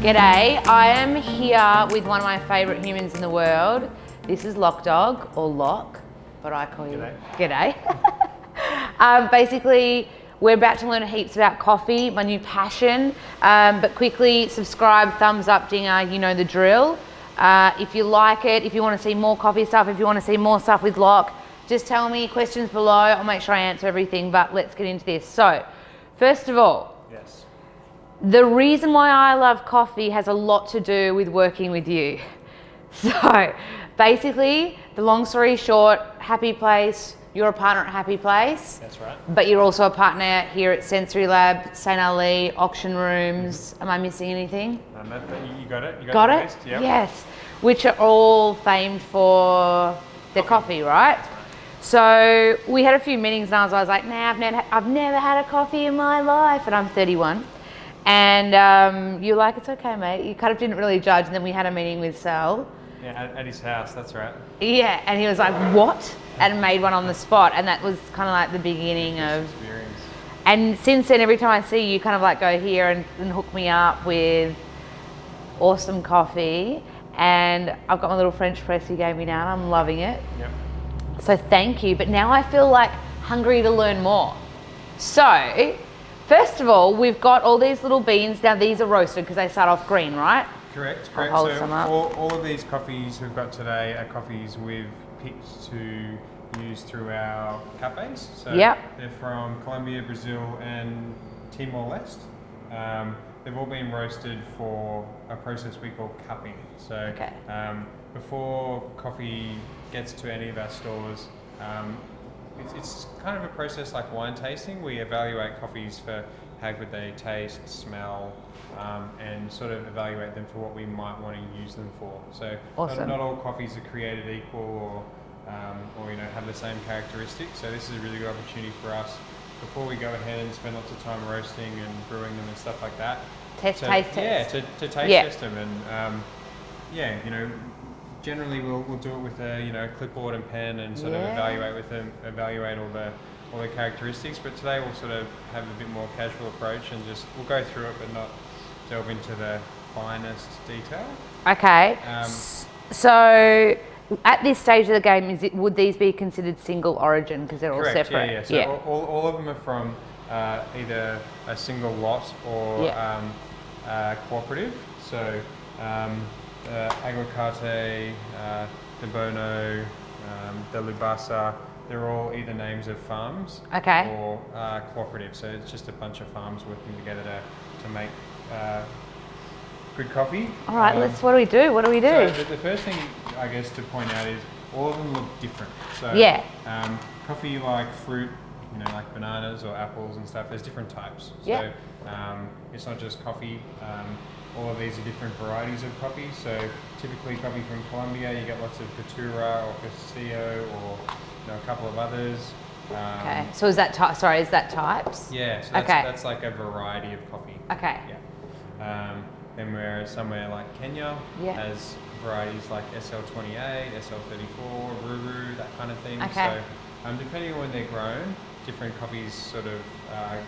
G'day, I am here with one of my favourite humans in the world. This is Lock Dog, or Lock, but I call you G'day. Basically, we're about to learn heaps about coffee, my new passion, but quickly subscribe, thumbs up, dinger, you know the drill. If you like it, if you want to see more coffee stuff, if you want to see more stuff with Lock, just tell me questions below. I'll make sure I answer everything, but let's get into this. So, first of all, yes. The reason why I love coffee has a lot to do with working with you. So basically, the long story short, Happy Place, you're a partner at Happy Place. That's right. But you're also a partner here at Sensory Lab, St. Ali, auction rooms. Am I missing anything? You got it? You got the it? list? Yep. Yes. Which are all famed for their coffee, right? So we had a few meetings and I was like, nah, I've never had a coffee in my life, and I'm 31. And you're like, it's okay, mate. You kind of didn't really judge. And then we had a meeting with Sal. Yeah, at his house, that's right. Yeah, and he was like, what? And made one on the spot. And that was kind of like the beginning of... experience. And since then, every time I see you, you kind of like go here and hook me up with awesome coffee. And I've got my little French press you gave me now, and I'm loving it. Yep. So thank you. But now I feel like hungry to learn more. So... First of all, we've got all these little beans. Now these are roasted because they start off green, right? Correct. I'll hold So some up. all of these coffees we've got today are coffees we've picked to use through our cafes. So they're from Colombia, Brazil, and Timor-Leste. They've all been roasted for a process we call cupping. So before coffee gets to any of our stores, it's kind of a process like wine tasting. We evaluate coffees for how good they taste, smell, and sort of evaluate them for what we might want to use them for. So not all coffees are created equal or have the same characteristics. So this is a really good opportunity for us before we go ahead and spend lots of time roasting and brewing them and stuff like that. Taste test. Yeah, to taste test them and generally, we'll do it with a clipboard and pen and sort of evaluate all the characteristics. But today we'll sort of have a bit more casual approach and we'll go through it, but not delve into the finest detail. Okay. So at this stage of the game, would these be considered single origin because they're all separate? Yeah. So all of them are from either a single lot or cooperative. So. Aguacate, De Bono, De Lubasa, they're all either names of farms or cooperative. So it's just a bunch of farms working together to make good coffee. All right, what do we do? So the first thing, I guess, to point out is all of them look different. So coffee like fruit, like bananas or apples and stuff, there's different types. So it's not just coffee. All of these are different varieties of coffee. So typically coffee from Colombia, you get lots of Caturra or Castillo or a couple of others. Okay. So is that types? Yeah. So that's like a variety of coffee. Okay. Yeah. Then whereas somewhere like Kenya has varieties like SL28, SL34, Ruru, that kind of thing. Okay. So depending on when they're grown, different coffees sort of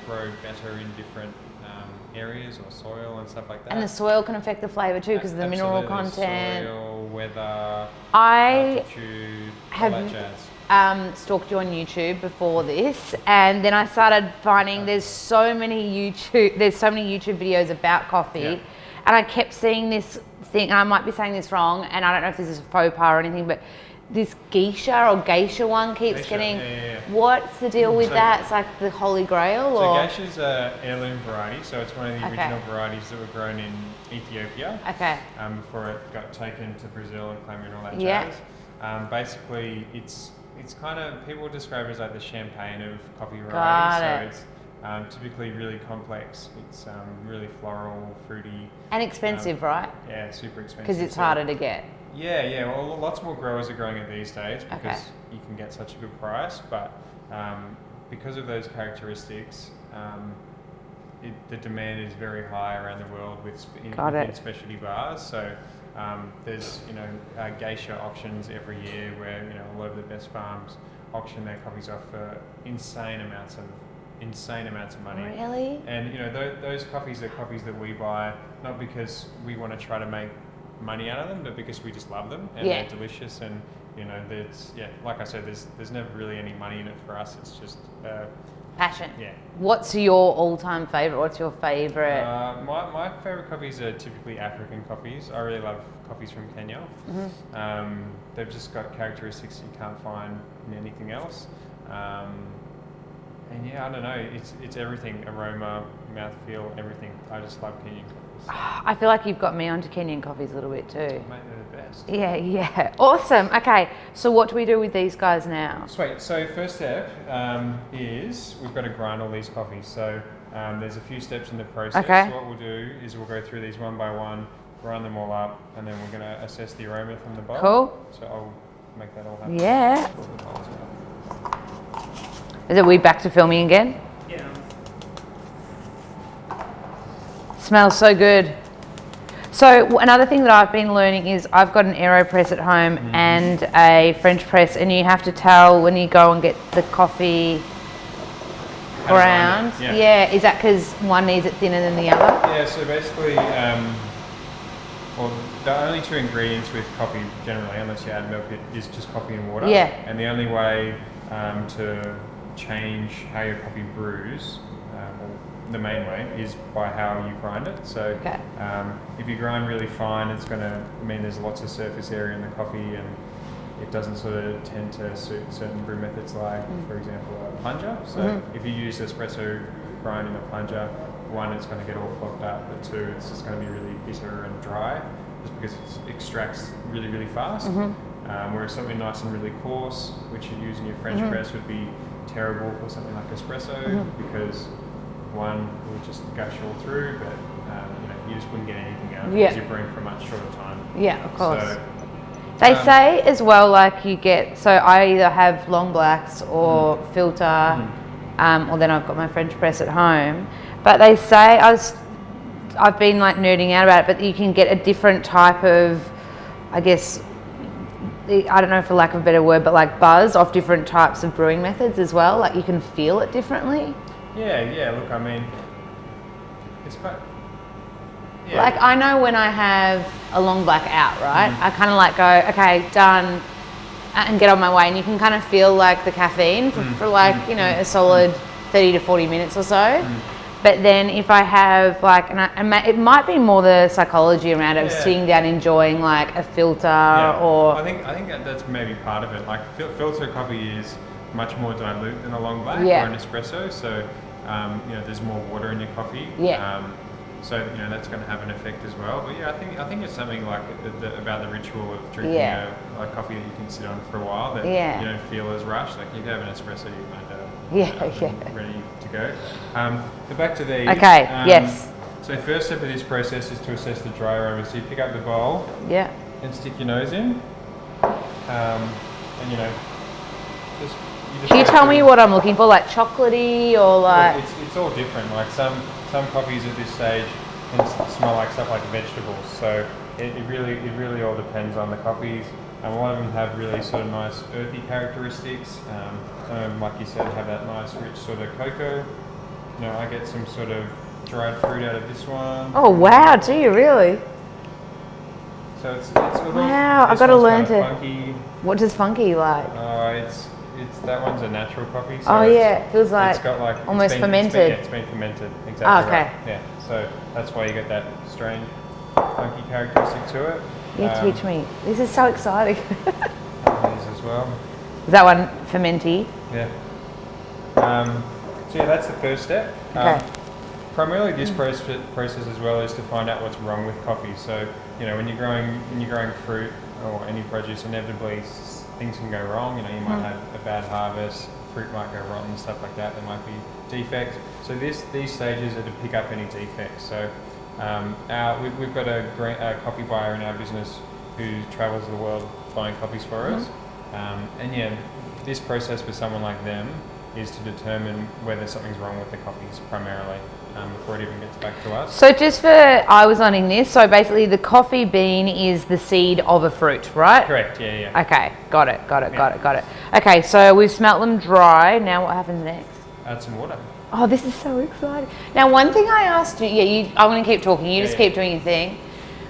grow better in different areas or soil and stuff like that. And the soil can affect the flavour too because of the mineral content. Soil, weather, I altitude, all that jazz. Stalked you on YouTube before this, and then I started finding there's so many YouTube videos about coffee, and I kept seeing this thing, and I might be saying this wrong, and I don't know if this is a faux pas or anything, but this Geisha one keeps getting. What's the deal with that? It's like the holy grail, or? So Geisha's an heirloom variety, so it's one of the original varieties that were grown in Ethiopia. Okay. Before it got taken to Brazil and Colombia and all that jazz. Basically, it's kind of, people describe it as like the champagne of coffee varieties. So it's typically really complex. It's really floral, fruity. And expensive, right? Yeah, super expensive. Because it's harder to get. Yeah. Well, lots more growers are growing it these days because you can get such a good price. But because of those characteristics, the demand is very high around the world within specialty bars. So there's Geisha auctions every year where a lot of the best farms auction their coffees off for insane amounts of insane amounts of money. Really? And those coffees are coffees that we buy not because we want to try to make money out of them, but because we just love them and they're delicious. And like I said, there's never really any money in it for us. It's just passion. Yeah. What's your all-time favorite? What's your favorite? My favorite coffees are typically African coffees. I really love coffees from Kenya. They've just got characteristics you can't find in anything else. And yeah, I don't know. It's everything: aroma, mouthfeel, everything. I just love Kenyan coffees. I feel like you've got me onto Kenyan coffees a little bit too. Mate, they're the best. Yeah. Awesome. Okay, so what do we do with these guys now? Sweet. So first step is we've got to grind all these coffees. So there's a few steps in the process. Okay. So what we'll do is we'll go through these one by one, grind them all up, and then we're going to assess the aroma from the bowl. Cool. So I'll make that all happen. Yeah. Is it we back to filming again? Yeah. Smells so good. So another thing that I've been learning is I've got an AeroPress at home and a French press, and you have to tell when you go and get the coffee ground. Yeah. Is that because one needs it thinner than the other? Yeah. So basically, well, the only two ingredients with coffee generally, unless you add milk, is just coffee and water. Yeah. And the only way to change how your coffee brews, the main way, is by how you grind it. So if you grind really fine, it's going to mean there's lots of surface area in the coffee, and it doesn't sort of tend to suit certain brew methods like, for example, a plunger. So if you use espresso grind in a plunger, one, it's going to get all clogged up, but two, it's just going to be really bitter and dry, just because it extracts really, really fast. Whereas something nice and really coarse, which you use in your French press, would be terrible for something like espresso, because one will just gush all through, but you just wouldn't get anything out because you're brewing for a much shorter time. Yeah, of course. So, they say as well, like you get, so I either have long blacks or filter, or then I've got my French press at home. But they say, I've been like nerding out about it, but you can get a different type of, I guess, I don't know for lack of a better word, but like buzz off different types of brewing methods as well. Like you can feel it differently. Yeah. Look, I mean, it's quite. Yeah. Like I know when I have a long black out, right? I kind of like go, okay, done, and get on my way, and you can kind of feel like the caffeine for like a solid 30 to 40 minutes or so. But then if I have like, and it might be more the psychology around it of sitting down enjoying like a filter or. I think that's maybe part of it. Like filter coffee is much more dilute than a long black or an espresso, so there's more water in your coffee. So that's going to have an effect as well. But I think it's something like about the ritual of drinking a coffee that you can sit on for a while that you don't feel as rushed. Like you have an espresso, you kind of ready to go. But back to these. Okay. Yes. So first step of this process is to assess the dry aroma. So you pick up the bowl. And stick your nose in. And just. Can you tell me what I'm looking for, like chocolatey or like? It's all different. Like some coffees at this stage can smell like stuff like vegetables. So it really all depends on the coffees. A lot of them have really sort of nice earthy characteristics. Some of them, like you said, have that nice rich sort of cocoa. I get some sort of dried fruit out of this one. Oh wow! Do you really? So it's wow! I've got to learn to. Funky. What does funky like? It's that one's a natural coffee. So it feels like it's got like almost fermented. It's been fermented, exactly. Oh, okay. Right. Yeah, so that's why you get that strange, funky characteristic to it. Teach me. This is so exciting. These as well. Is that one fermenty? Yeah. So that's the first step. Okay. Primarily, this process as well is to find out what's wrong with coffee. So when you're growing fruit or any produce, inevitably things can go wrong. You might have a bad harvest, fruit might go rotten, stuff like that. There might be defects. So these stages are to pick up any defects. So we've got a coffee buyer in our business who travels the world buying coffees for us. This process for someone like them is to determine whether something's wrong with the coffees primarily before it even gets back to us. So just for, I was learning this, so basically the coffee bean is the seed of a fruit, right? Correct, yeah. Okay, got it. Okay, so we've smelt them dry, now what happens next? Add some water. Oh, this is so exciting. Now, one thing I asked you, I'm going to keep talking, you just keep doing your thing.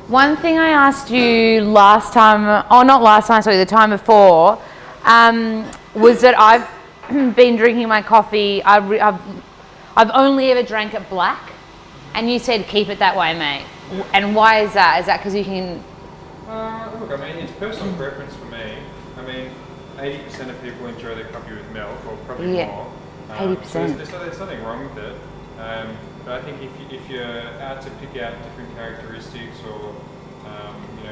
One thing I asked you last time, not last time, sorry, the time before, was that I've been drinking my coffee, I've only ever drank it black, and you said keep it that way, mate. Yeah. And why is that? Is that because you can... Look, I mean, it's personal preference for me. I mean, 80% of people enjoy their coffee with milk, or probably more. 80%. So there's nothing wrong with it. But I think if you're out to pick out different characteristics, or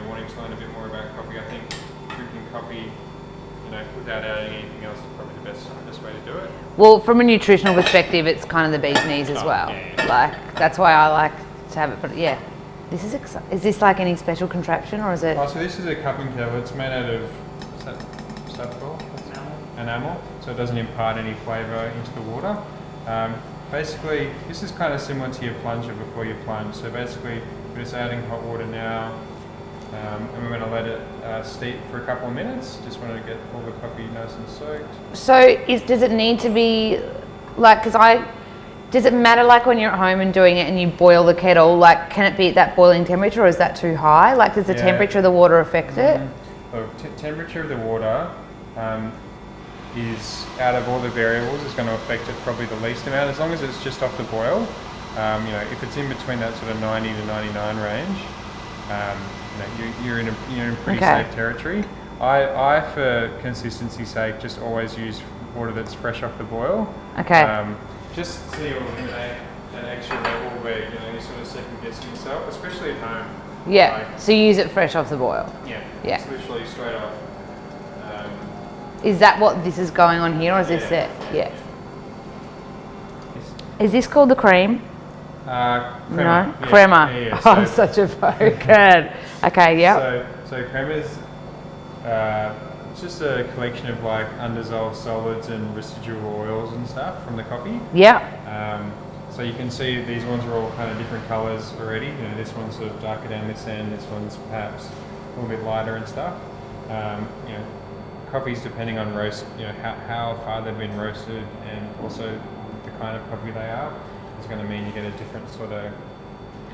wanting to learn a bit more about coffee, I think drinking coffee, without adding anything else is probably the best way to do it. Well, from a nutritional perspective, it's kind of the bee's knees as well. Yeah. Like, that's why I like to have it. But yeah, this is exciting. Is this like any special contraption, or is it? Oh, so this is a cupping kettle. It's made out of enamel, so it doesn't impart any flavour into the water. Basically, this is kind of similar to your plunger before you plunge. So basically, we're just adding hot water now, and we're going to let it steep for a couple of minutes. Just want to get all the coffee nice and soaked. So does it need to be like, does it matter like when you're at home and doing it and you boil the kettle, like can it be at that boiling temperature, or is that too high? Like does the temperature of the water affect it? So temperature of the water is, out of all the variables, is going to affect it probably the least amount, as long as it's just off the boil. If it's in between that sort of 90 to 99 range, you're in pretty safe territory. I, for consistency's sake, just always use water that's fresh off the boil. Okay. Just so you eliminate an extra level where you're sort of second guessing yourself, especially at home. Yeah. So you use it fresh off the boil. Yeah. Yeah. It's literally straight off. Is that what this is going on here, or is this it? Yeah. Is this called the cream? Crema. No, yeah. crema. Yeah. I'm such a good. Okay, yeah. So crema's it's just a collection of like undissolved solids and residual oils and stuff from the coffee. Yeah. So you can see these ones are all kind of different colours already. This one's sort of darker down this end. This one's perhaps a little bit lighter and stuff. Coffees, depending on roast, how far they've been roasted, and also the kind of coffee they are, is going to mean you get a different sort of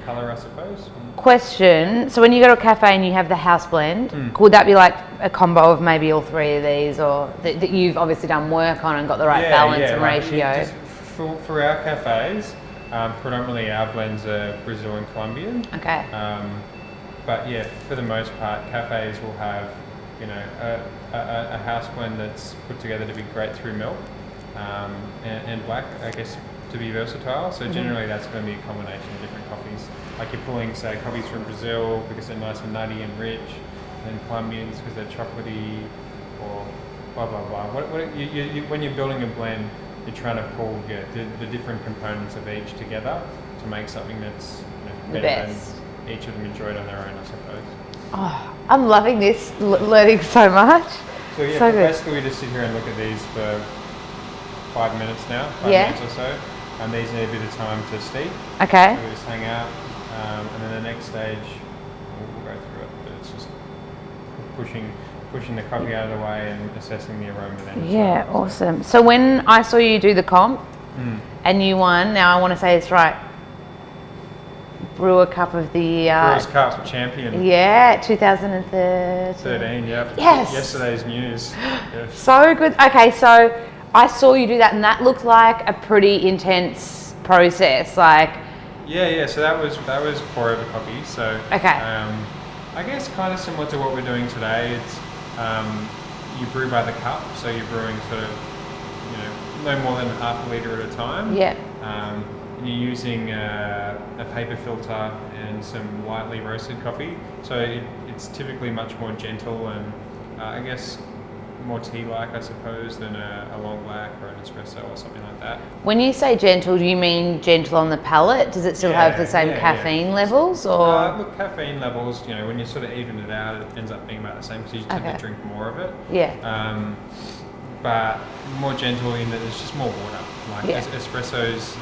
colour, I suppose. Question, so when you go to a cafe and you have the house blend, would that be like a combo of maybe all three of these, or that you've obviously done work on and got the right balance and ratio? For our cafes, predominantly our blends are Brazil and Colombian. Okay. But yeah, for the most part, cafes will have a house blend that's put together to be great through milk, and black, I guess, to be versatile. So generally that's going to be a combination of different coffees. Like you're pulling, say, coffees from Brazil because they're nice and nutty and rich, and then Colombians because they're chocolatey, or blah, blah, blah. When you're building a blend, you're trying to pull the different components of each together to make something that's better than each of them enjoyed on their own, I suppose. Oh, I'm loving this, learning so much. So yeah, so basically we just sit here and look at these for 5 minutes now, 5 minutes or so, and these need a bit of time to steep. Okay. So we just hang out, and then the next stage, we'll go through it, but it's just pushing the coffee out of the way and assessing the aroma then. Yeah, awesome. So when I saw you do the comp, and you won, now I want to say this right, Brewer Cup of the... Brewers Cup champion. Yeah, 2013. 13, yep. Yes. Yesterday's news. Yes. So good. Okay, so I saw you do that, and that looked like a pretty intense process. Like... Yeah. So that was pour over coffee. So okay. I guess kind of similar to what we're doing today. It's you brew by the cup, so you're brewing sort of no more than half a litre at a time. Yeah. You're using a paper filter and some lightly roasted coffee, so it's typically much more gentle and I guess more tea-like, I suppose, than a long lach or an espresso or something like that. When you say gentle, do you mean gentle on the palate? Does it still have the same caffeine levels? Or look, caffeine levels, when you sort of even it out, it ends up being about the same because you tend to drink more of it. Yeah. But more gentle in that there's just more water. Like espressos,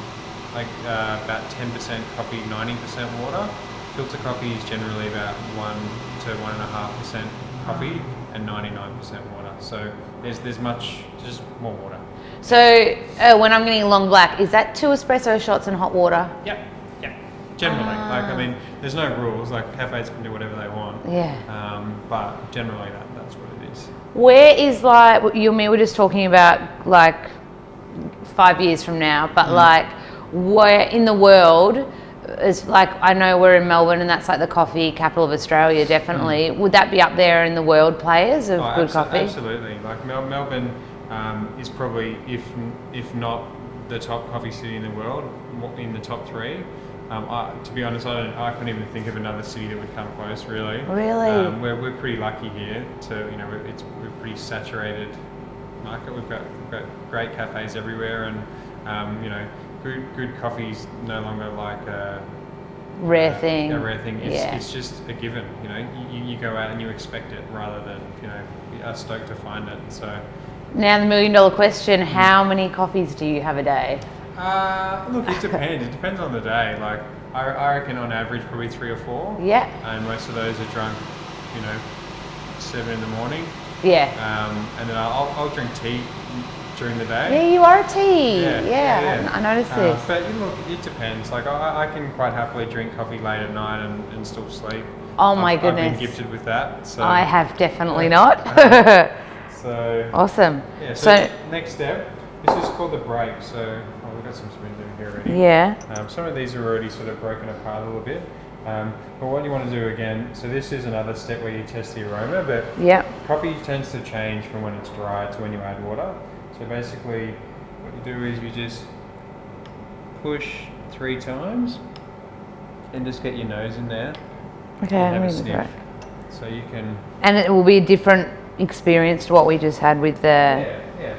like about 10% coffee, 90% water. Filter coffee is generally about 1 to 1.5% coffee, and 99% water. So there's just more water. So when I'm getting a long black, is that 2 espresso shots and hot water? Yep. Generally, I mean, there's no rules. Like cafes can do whatever they want. Yeah. But generally, that's what it is. Where is like you and me were just talking about like 5 years from now, but like where in the world is like I know we're in Melbourne and that's like the coffee capital of Australia, definitely. Would that be up there in the world players of good coffee? Absolutely. Like Melbourne is probably if not the top coffee city in the world, in the top 3. To be honest, I couldn't even think of another city that would come close. Really. Really. We're pretty lucky here. We're pretty saturated market. We've got great cafes everywhere, and good coffee's no longer like a rare thing. A rare thing. It's just a given. You go out and you expect it rather than you are stoked to find it. So. Now the $1 million question: how many coffees do you have a day? Look, it depends. It depends on the day. Like I reckon on average probably 3 or 4. Yeah. And most of those are drunk, 7 in the morning. Yeah. And then I'll drink tea during the day. Yeah, you are a tea. Yeah. I noticed this. But look, it depends. Like I can quite happily drink coffee late at night and still sleep. Oh my goodness. I've been gifted with that. So I have definitely not. So awesome. Yeah. So next step. This is called the break. So we've got some spoons in here already. Yeah. Some of these are already sort of broken apart a little bit. But what you want to do again, so this is another step where you test the aroma, but coffee tends to change from when it's dry to when you add water. So basically what you do is you just push 3 times and just get your nose in there. Okay, and have a sniff. So you can... And it will be a different experience to what we just had with the... Yeah.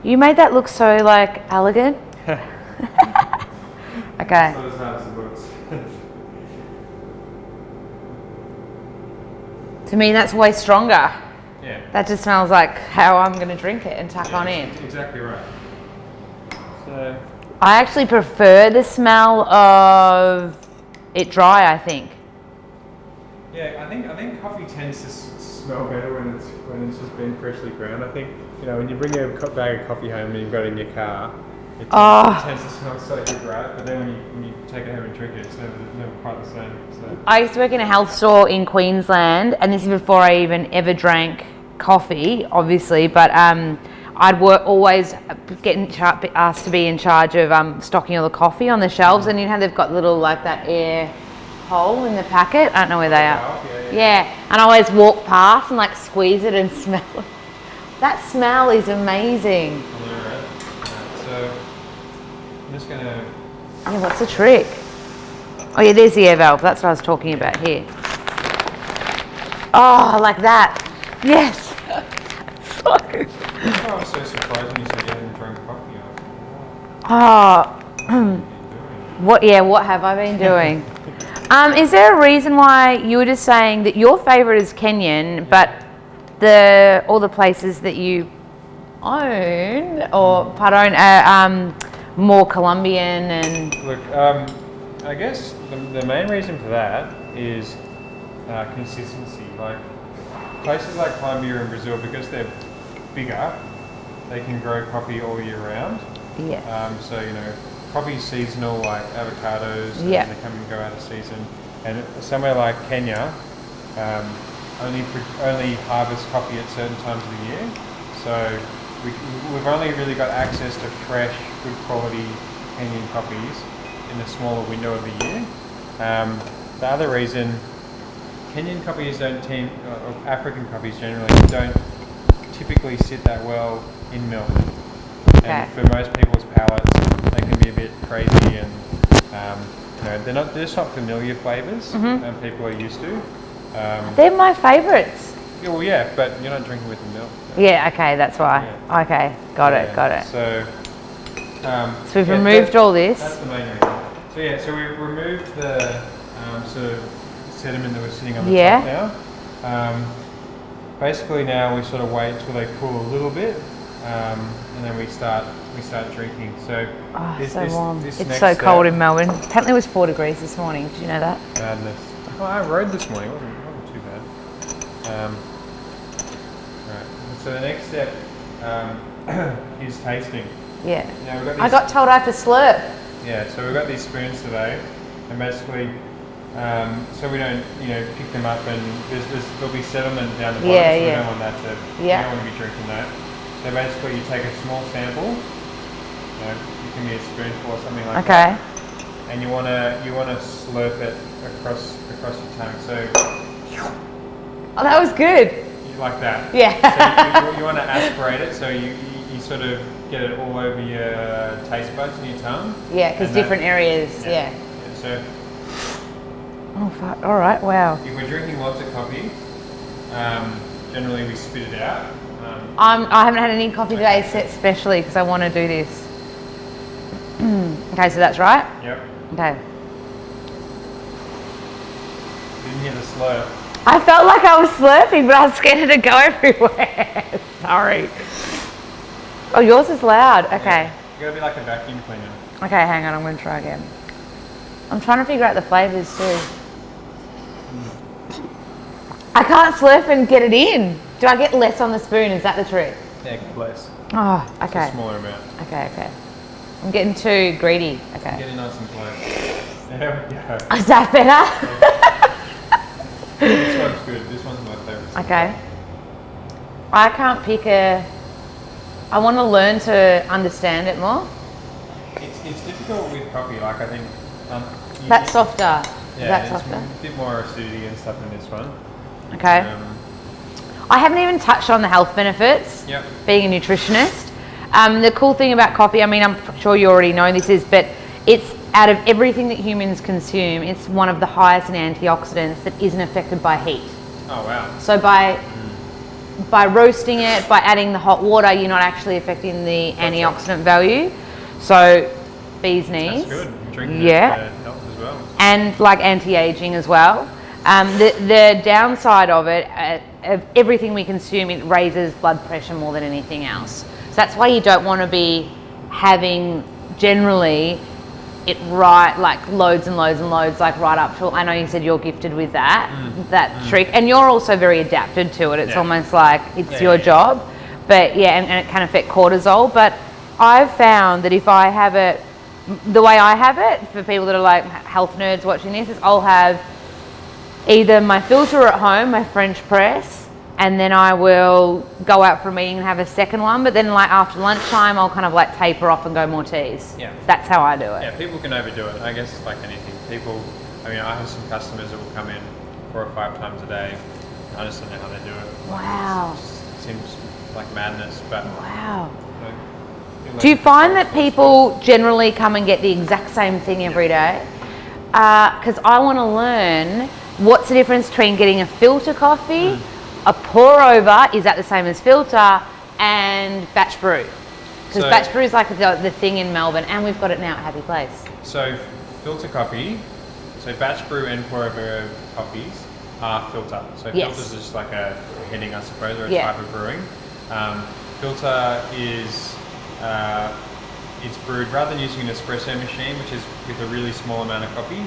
You made that look so like elegant. Okay. It's not as hard as it looks. To me, that's way stronger. Yeah. That just smells like how I'm going to drink it and tuck on in. Exactly right. So I actually prefer the smell of it dry, I think. Yeah, I think coffee tends to smell better when it's just been freshly ground. I think when you bring a bag of coffee home and you've got it in your car, it tends to smell so good, right? But then when you take it home and drink it, it's never quite the same. So. I used to work in a health store in Queensland, and this is before I even ever drank coffee, obviously. But I'd always get asked to be in charge of stocking all the coffee on the shelves, and they've got little like that air hole in the packet. I don't know where they are. Yeah, and I always walk past and like squeeze it and smell it. That smell is amazing. So I'm just gonna... Yeah, what's the trick? Oh yeah, there's the air valve. That's what I was talking about here. Oh, like that. Yes. I was so surprised when you said you hadn't drunk coffee. What have I been doing? Is there a reason why you were just saying that your favourite is Kenyan, but all the places that you own are more Colombian and... Look, I guess the main reason for that is consistency. Like places like Colombia and Brazil, because they're bigger, they can grow coffee all year round. Yeah. So coffee's seasonal, like avocados, and they come and go out of season. And somewhere like Kenya, only harvest coffee at certain times of the year. So we've only really got access to fresh, good quality Kenyan coffees in a smaller window of the year. The other reason, Kenyan coffees or African coffees generally don't typically sit that well in milk. Okay. And for most people's palates, they can be a bit crazy and they're just not familiar flavors and people are used to. They're my favourites. Yeah, well, yeah, but you're not drinking with the milk. So. Yeah, okay, that's why. Yeah. Okay, got it. So we've removed all this. That's the main reason. So we've removed the sort of sediment that was sitting on the top now. Basically now we sort of wait till they cool a little bit, and then we start drinking. So so warm. It's so cold in Melbourne. Apparently it was 4 degrees this morning. Did you know that? Madness. Well, I rode this morning. It wasn't too bad. So the next step is tasting. Yeah. Now we've got I got told I have to slurp. Yeah, so we've got these spoons today, and basically, so we don't, pick them up and there'll be sediment down the bottom, so we don't want that to, we don't want to be drinking that. So basically you take a small sample, it can be a spoonful or something like that. And you wanna slurp it across your tongue. So oh, that was good. You like that? Yeah. So you want to aspirate it, so you sort of get it all over your taste buds and your tongue. Yeah, because different areas. Yeah. So. Oh fuck! All right. Wow. If we're drinking lots of coffee, generally we spit it out. I haven't had any coffee today, especially because I want to do this. Okay, so that's right. Yep. Okay. Didn't hear the slurp. I felt like I was slurping, but I was scared to go everywhere. Sorry. Oh, yours is loud. Okay. Yeah. You gotta be like a vacuum cleaner. Okay, hang on. I'm going to try again. I'm trying to figure out the flavors too. I can't slurp and get it in. Do I get less on the spoon? Is that the trick? Yeah, less. Oh, okay. It's a smaller amount. Okay. I'm getting too greedy. Okay. Get it nice and close. There we go. Is that better? This one's good. This one's my favourite. Okay. I can't pick I want to learn to understand it more. It's difficult with coffee. Like I think. That's softer. Yeah, That's softer. A bit more acidity and stuff in this one. Okay. I haven't even touched on the health benefits. Yep. Being a nutritionist. The cool thing about coffee, I mean, I'm sure you already know this but it's out of everything that humans consume, it's one of the highest in antioxidants that isn't affected by heat. Oh wow. So by roasting it, by adding the hot water, you're not actually affecting the antioxidant value. So bee's knees. That's good. Drinking it helps as well. And like anti-aging as well. The downside of it, of everything we consume, it raises blood pressure more than anything else. So that's why you don't want to be having generally it like loads and loads and loads, like right up to, I know you said you're gifted with that trick, and you're also very adapted to it. It's almost like it's your job, but and it can affect cortisol. But I've found that if I have it, the way I have it, for people that are like health nerds watching this, is I'll have either my filter at home, my French press, and then I will go out for a meeting and have a second one, but then like after lunchtime I'll kind of like taper off and go more teas. Yeah. That's how I do it. Yeah, people can overdo it. I guess it's like anything. I have some customers that will come in 4 or 5 times a day. I just don't know how they do it. Wow. It seems like madness, but... Wow. Do you find that people generally come and get the exact same thing every day? Because I want to learn what's the difference between getting a filter coffee, a pour over, is that the same as filter, and batch brew? Because batch brew is like the thing in Melbourne, and we've got it now at Happy Place. So filter coffee, so batch brew and pour over coffees are filter. So filter is just like a heading, I suppose, or a type of brewing. Filter is it's brewed rather than using an espresso machine, which is with a really small amount of coffee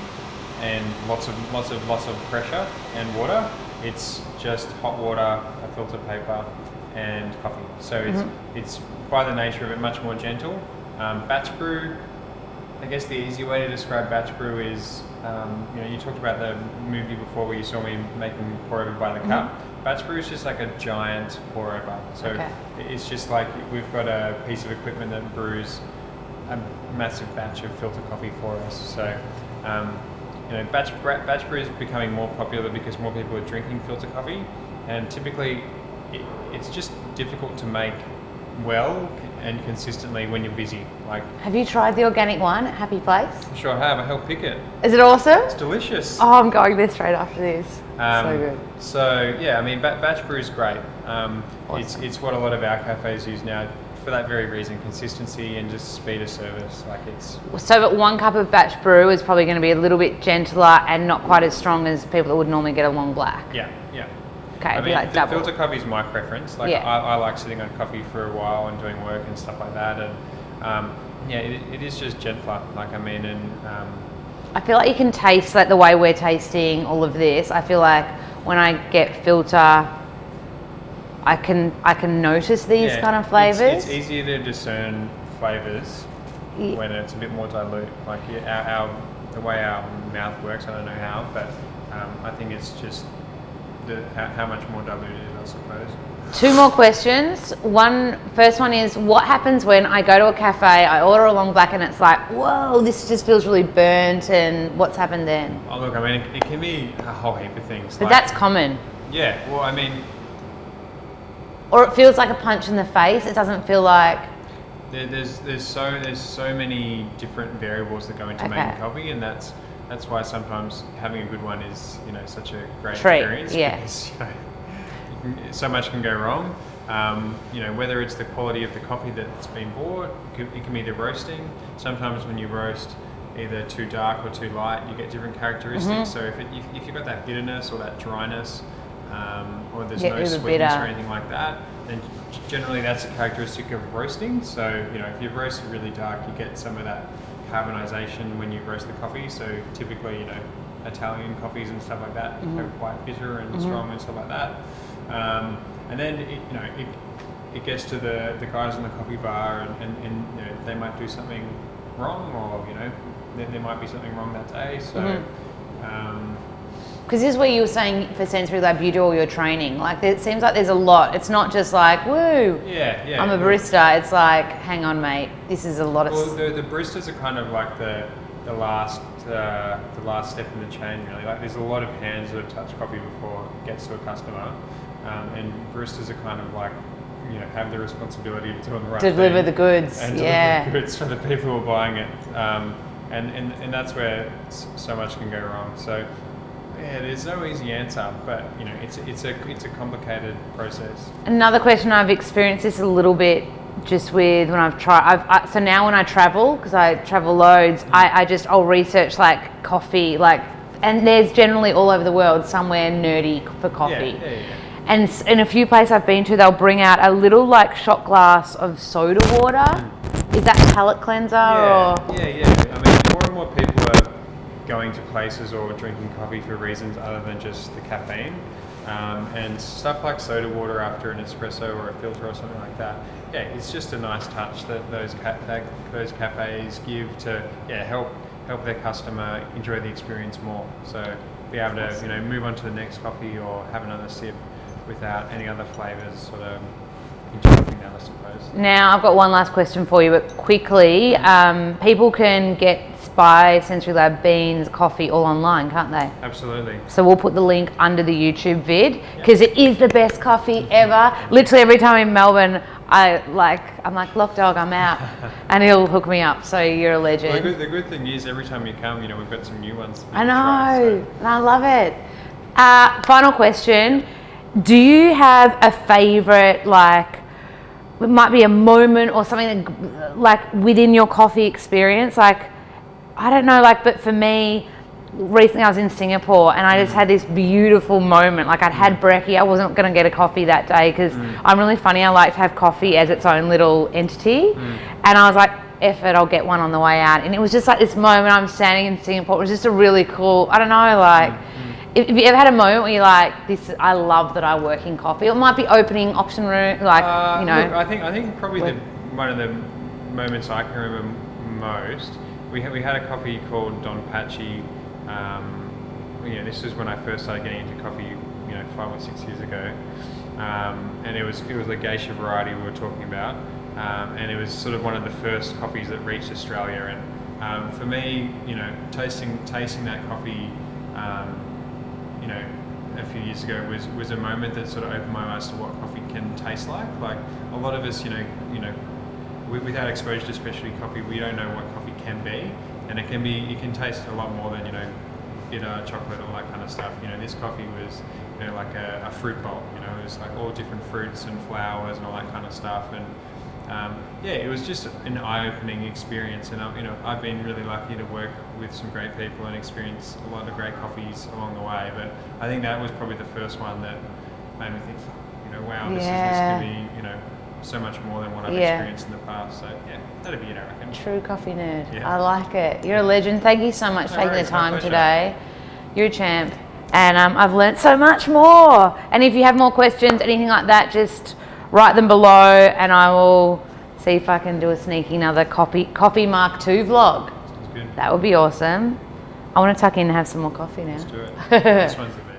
and lots of pressure and water. It's just hot water, a filter paper, and coffee. So it's by the nature of it much more gentle. Batch brew, I guess the easy way to describe batch brew is, you talked about the movie before where you saw me making pour over by the cup. Batch brew is just like a giant pour over. So it's just like we've got a piece of equipment that brews a massive batch of filter coffee for us. So batch brew is becoming more popular because more people are drinking filter coffee, and typically it's just difficult to make well and consistently when you're busy. Like, have you tried the organic one at Happy Place? Sure I have. I helped pick it. Is it awesome? It's delicious. Oh, I'm going there straight after this. So good. So yeah, I mean, batch brew is great. Awesome. It's what a lot of our cafes use now for that very reason: consistency and just speed of service. Like it's. So, but 1 cup of batch brew is probably going to be a little bit gentler and not quite as strong as people that would normally get a long black. Yeah. Okay, I mean, like filter coffee is my preference. Like I like sitting on coffee for a while and doing work and stuff like that, and it is just gentler. Like I mean, and I feel like you can taste like the way we're tasting all of this. I feel like when I get filter, I can notice these kind of flavors. It's easier to discern flavors when it's a bit more dilute. Like the way our mouth works, I don't know how, but I think it's just how much more diluted, I suppose. 2 more questions. First one is, what happens when I go to a cafe, I order a long black, and it's like, whoa, this just feels really burnt, and what's happened then? Oh look, I mean, it can be a whole heap of things. But that's common. Yeah, well, I mean... Or it feels like a punch in the face. It doesn't feel like... There's so many different variables that go into making coffee, and that's why sometimes having a good one is, such a great experience. Yeah. Because, so much can go wrong. Whether it's the quality of the coffee that's been bought, it can be the roasting. Sometimes when you roast either too dark or too light, you get different characteristics. So if you've got that bitterness or that dryness, or there's no sweetness or anything like that, then generally that's a characteristic of roasting. So if you roast it really dark, you get some of that carbonization when you roast the coffee. So typically, Italian coffees and stuff like that are quite bitter and strong and stuff like that. And then it gets to the guys in the coffee bar, and they might do something wrong, or there might be something wrong that day. So. Because this is where you were saying for Sensory Lab, you do all your training. Like, it seems like there's a lot. It's not just like, woo, I'm a barista. It's like, hang on, mate, this is a lot of... Well, the baristas are kind of like the last step in the chain, really. Like, there's a lot of hands that have touched coffee before it gets to a customer. And baristas are kind of like, have the responsibility of doing the right thing. Deliver the goods, and deliver the goods for the people who are buying it. And that's where so much can go wrong. So... yeah, there's no easy answer, but it's a complicated process. Another question, I've experienced this a little bit just with when I've tried. So now when I travel, because I travel loads, I'll research like coffee, and there's generally all over the world somewhere nerdy for coffee. Yeah. And in a few places I've been to, they'll bring out a little like shot glass of soda water. Is that palate cleanser? Yeah. I mean, more and more people are going to places or drinking coffee for reasons other than just the caffeine, and stuff like soda water after an espresso or a filter or something like that. Yeah, it's just a nice touch that those cafes give to help their customer enjoy the experience more. So be able to move on to the next coffee or have another sip without any other flavors sort of interrupting that, I suppose. Now I've got one last question for you, but quickly, people can buy Sensory Lab beans, coffee all online, can't they? Absolutely. So we'll put the link under the YouTube vid, because it is the best coffee ever. Literally every time in Melbourne, I'm like, Lock Dog, I'm out, and he'll hook me up. So you're a legend. Well, the good thing is every time you come, we've got some new ones. I know, and I love it. Final question: do you have a favorite, it might be a moment or something that, within your coffee experience, I don't know, but for me, recently I was in Singapore and I just had this beautiful moment. I'd had brekkie. I wasn't going to get a coffee that day because I'm really funny. I like to have coffee as its own little entity. And I was like, F it, I'll get one on the way out. And it was just this moment, I'm standing in Singapore. It was just a really cool, I don't know, If you ever had a moment where you're like, I love that I work in coffee? It might be opening auction room, Look, I think probably one of the moments I can remember most, we had a coffee called Don Pachi. This was when I first started getting into coffee, 5 or 6 years ago, and it was the Geisha variety we were talking about, and it was sort of one of the first coffees that reached Australia. And for me, tasting that coffee, a few years ago was a moment that sort of opened my eyes to what coffee can taste like. Like a lot of us, without exposure to specialty coffee, we don't know what coffee can be, and it can taste a lot more than bitter, chocolate, all that kind of stuff. This coffee was like a fruit bowl. It was like all different fruits and flowers and all that kind of stuff. And it was just an eye-opening experience. And I've been really lucky to work with some great people and experience a lot of great coffees along the way. But I think that was probably the first one that made me think, wow, this could be so much more than what I've experienced in the past. So that'd be it, I reckon. True coffee nerd. I like it. You're a legend. Thank you so much for taking the time today. You're a champ. And I've learnt so much more. And if you have more questions, anything like that, just write them below and I will see if I can do a sneaky another coffee Mark II vlog. Sounds good. That would be awesome. I want to tuck in and have some more coffee now. Let's do it. This one's the best.